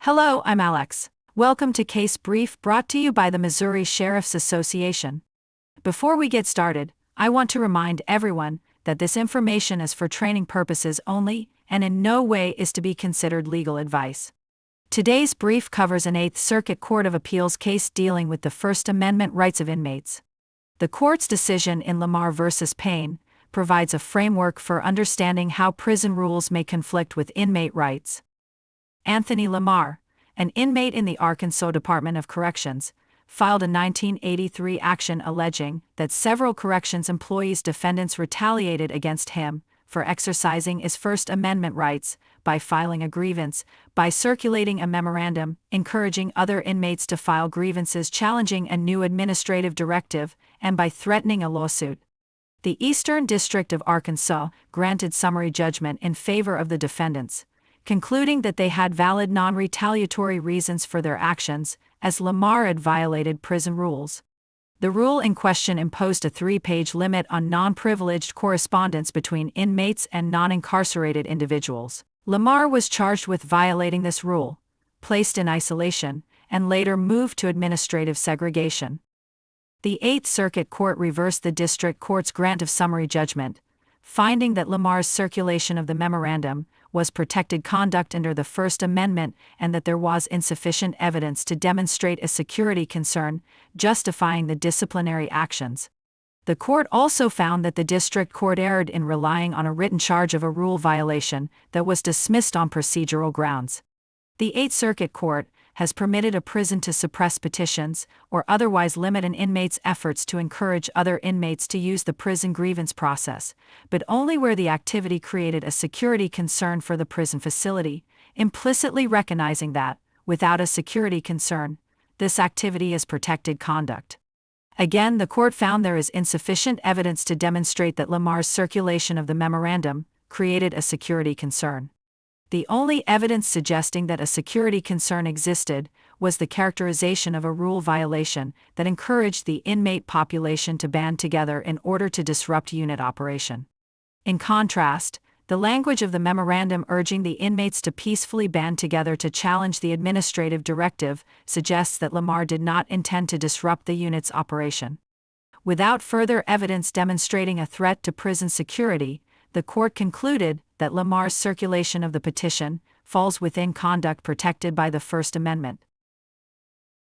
Hello, I'm Alex. Welcome to Case Brief brought to you by the Missouri Sheriff's Association. Before we get started, I want to remind everyone that this information is for training purposes only and in no way is to be considered legal advice. Today's brief covers an Eighth Circuit Court of Appeals case dealing with the First Amendment rights of inmates. The court's decision in Lamar v. Payne provides a framework for understanding how prison rules may conflict with inmate rights. Anthony Lamar, an inmate in the Arkansas Department of Corrections, filed a 1983 action alleging that several corrections employees' defendants retaliated against him for exercising his First Amendment rights by filing a grievance, by circulating a memorandum encouraging other inmates to file grievances challenging a new administrative directive, and by threatening a lawsuit. The Eastern District of Arkansas granted summary judgment in favor of the defendants, concluding that they had valid non-retaliatory reasons for their actions, as Lamar had violated prison rules. The rule in question imposed a 3-page limit on non-privileged correspondence between inmates and non-incarcerated individuals. Lamar was charged with violating this rule, placed in isolation, and later moved to administrative segregation. The Eighth Circuit Court reversed the district court's grant of summary judgment, finding that Lamar's circulation of the memorandum was protected conduct under the First Amendment and that there was insufficient evidence to demonstrate a security concern, justifying the disciplinary actions. The court also found that the district court erred in relying on a written charge of a rule violation that was dismissed on procedural grounds. The Eighth Circuit Court has permitted a prison to suppress petitions or otherwise limit an inmate's efforts to encourage other inmates to use the prison grievance process, but only where the activity created a security concern for the prison facility, implicitly recognizing that, without a security concern, this activity is protected conduct. Again, the court found there is insufficient evidence to demonstrate that Lamar's circulation of the memorandum created a security concern. The only evidence suggesting that a security concern existed was the characterization of a rule violation that encouraged the inmate population to band together in order to disrupt unit operation. In contrast, the language of the memorandum urging the inmates to peacefully band together to challenge the administrative directive suggests that Lamar did not intend to disrupt the unit's operation. Without further evidence demonstrating a threat to prison security, the court concluded that Lamar's circulation of the petition falls within conduct protected by the First Amendment.